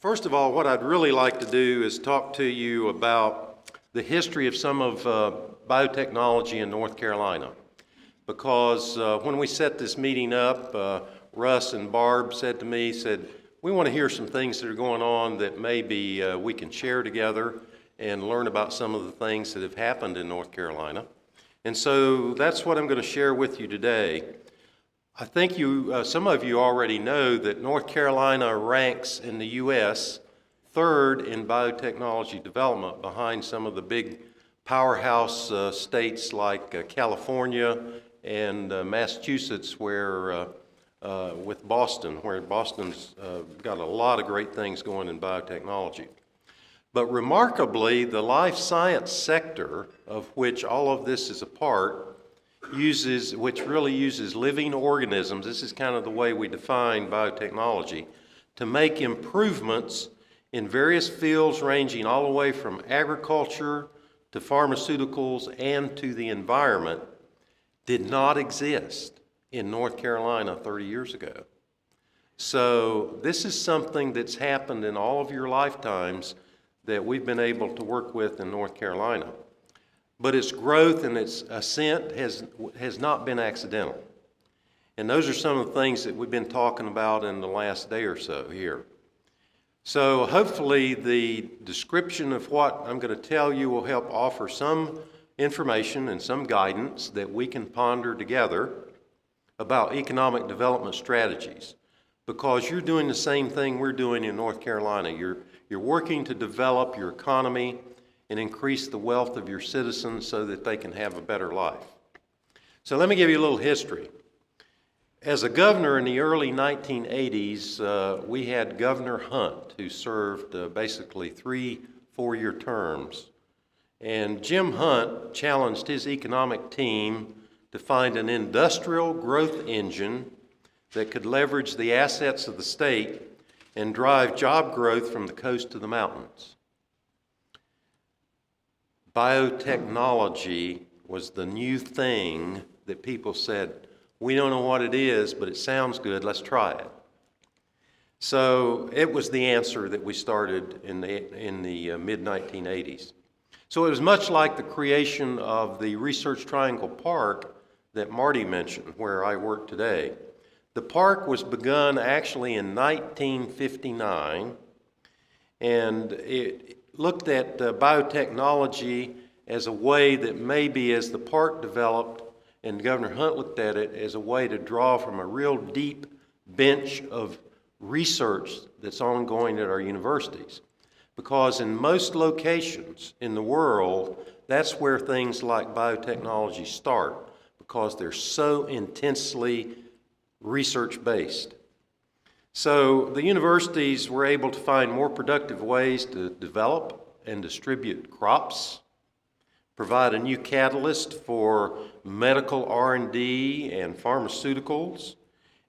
First of all, what I'd really like to do is talk to you about the history of some of biotechnology in North Carolina. Because when we set this meeting up, Russ and Barb said to me, we want to hear some things that are going on that maybe we can share together and learn about some of the things that have happened in North Carolina. And so that's what I'm going to share with you today. I think some of you already know that North Carolina ranks in the U.S. third in biotechnology development behind some of the big powerhouse states like California and Massachusetts, with Boston, where Boston's got a lot of great things going in biotechnology. But remarkably, the life science sector, of which all of this is a part, which really uses living organisms, this is kind of the way we define biotechnology, to make improvements in various fields ranging all the way from agriculture to pharmaceuticals and to the environment, did not exist in North Carolina 30 years ago. So this is something that's happened in all of your lifetimes that we've been able to work with in North Carolina. But its growth and its ascent has not been accidental. And those are some of the things that we've been talking about in the last day or so here. So hopefully the description of what I'm going to tell you will help offer some information and some guidance that we can ponder together about economic development strategies. Because you're doing the same thing we're doing in North Carolina. You're working to develop your economy and increase the wealth of your citizens so that they can have a better life. So let me give you a little history. As a governor in the early 1980s, we had Governor Hunt, who served basically 3 4-year terms. And Jim Hunt challenged his economic team to find an industrial growth engine that could leverage the assets of the state and drive job growth from the coast to the mountains. Biotechnology was the new thing that people said, we don't know what it is, but it sounds good, let's try it. So it was the answer that we started in the mid-1980s. So it was much like the creation of the Research Triangle Park that Marty mentioned, where I work today. The park was begun actually in 1959, and it looked at biotechnology as a way that maybe as the park developed and Governor Hunt looked at it as a way to draw from a real deep bench of research that's ongoing at our universities. Because in most locations in the world, that's where things like biotechnology start, because they're so intensely research-based. So the universities were able to find more productive ways to develop and distribute crops, provide a new catalyst for medical R&D and pharmaceuticals,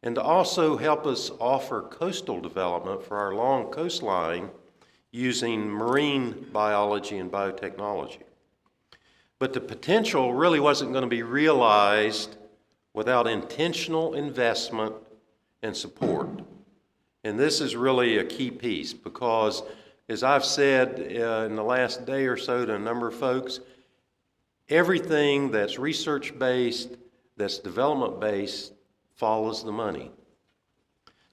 and to also help us offer coastal development for our long coastline using marine biology and biotechnology. But the potential really wasn't going to be realized without intentional investment and support. And this is really a key piece because, as I've said in the last day or so to a number of folks, everything that's research-based, that's development-based, follows the money.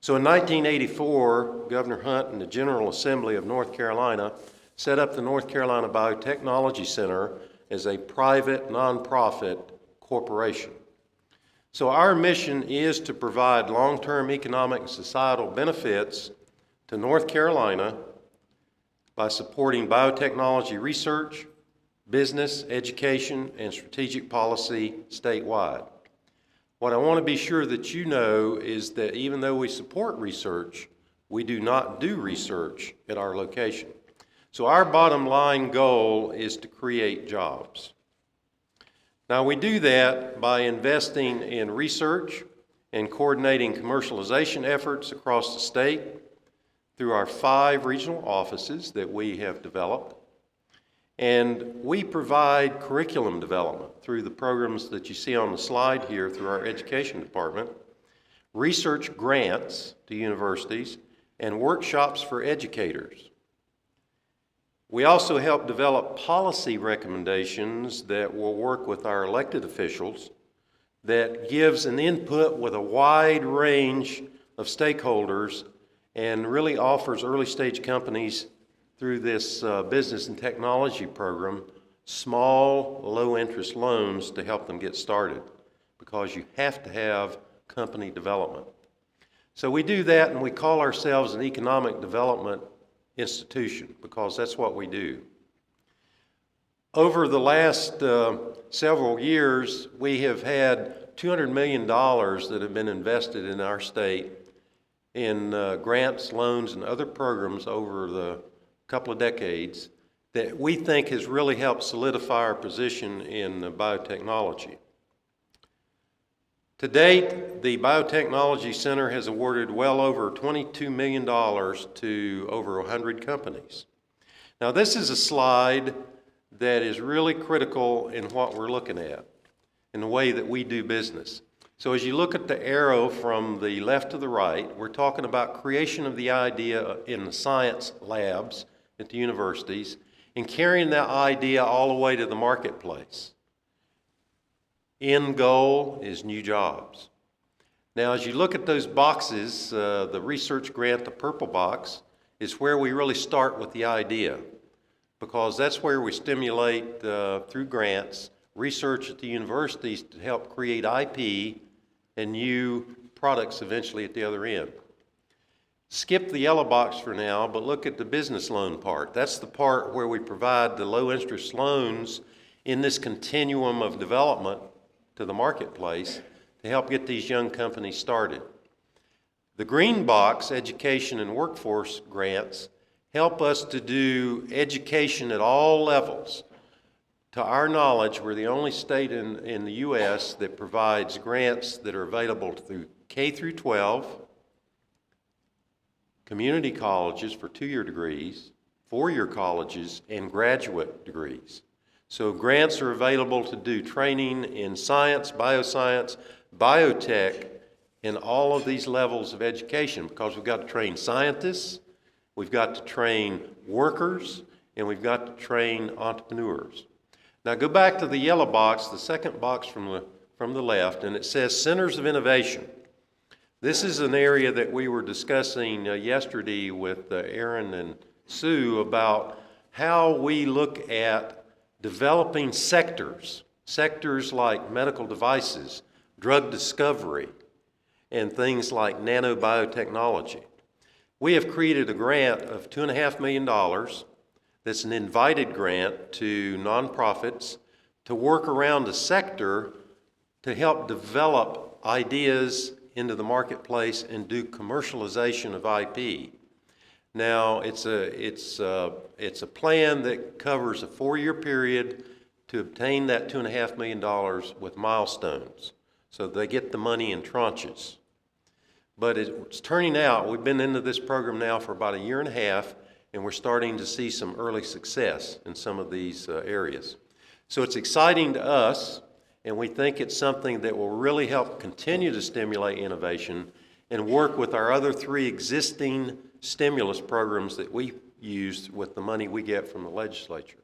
So in 1984, Governor Hunt and the General Assembly of North Carolina set up the North Carolina Biotechnology Center as a private, nonprofit corporation. So our mission is to provide long-term economic and societal benefits to North Carolina by supporting biotechnology research, business, education, and strategic policy statewide. What I want to be sure that you know is that even though we support research, we do not do research at our location. So our bottom line goal is to create jobs. Now we do that by investing in research and coordinating commercialization efforts across the state through our 5 regional offices that we have developed. And we provide curriculum development through the programs that you see on the slide here through our education department, research grants to universities, and workshops for educators. We also help develop policy recommendations that will work with our elected officials that gives an input with a wide range of stakeholders and really offers early stage companies through this business and technology program small, low interest loans to help them get started, because you have to have company development. So we do that, and we call ourselves an economic development institution because that's what we do. Over the last several years, we have had $200 million that have been invested in our state in grants, loans, and other programs over the couple of decades that we think has really helped solidify our position in biotechnology. To date, the Biotechnology Center has awarded well over $22 million to over 100 companies. Now, this is a slide that is really critical in what we're looking at, in the way that we do business. So as you look at the arrow from the left to the right, we're talking about creation of the idea in the science labs at the universities and carrying that idea all the way to the marketplace. End goal is new jobs. Now, as you look at those boxes, the research grant, the purple box, is where we really start with the idea, because that's where we stimulate, through grants, research at the universities to help create IP and new products eventually at the other end. Skip the yellow box for now, but look at the business loan part. That's the part where we provide the low interest loans in this continuum of development to the marketplace to help get these young companies started. The green box, education and workforce grants, help us to do education at all levels. To our knowledge, we're the only state in the U.S. that provides grants that are available through K through 12, community colleges for 2-year degrees, 4-year colleges, and graduate degrees. So grants are available to do training in science, bioscience, biotech, in all of these levels of education, because we've got to train scientists, we've got to train workers, and we've got to train entrepreneurs. Now go back to the yellow box, the second box from the left, and it says Centers of Innovation. This is an area that we were discussing yesterday with Aaron and Sue about how we look at developing sectors like medical devices, drug discovery, and things like nanobiotechnology. We have created a grant of $2.5 million that's an invited grant to nonprofits to work around the sector to help develop ideas into the marketplace and do commercialization of IP. Now, it's a plan that covers a 4-year period to obtain that $2.5 million with milestones. So they get the money in tranches. But it's turning out, we've been into this program now for about 1.5 years, and we're starting to see some early success in some of these areas. So it's exciting to us, and we think it's something that will really help continue to stimulate innovation and work with our other 3 existing stimulus programs that we use with the money we get from the legislature.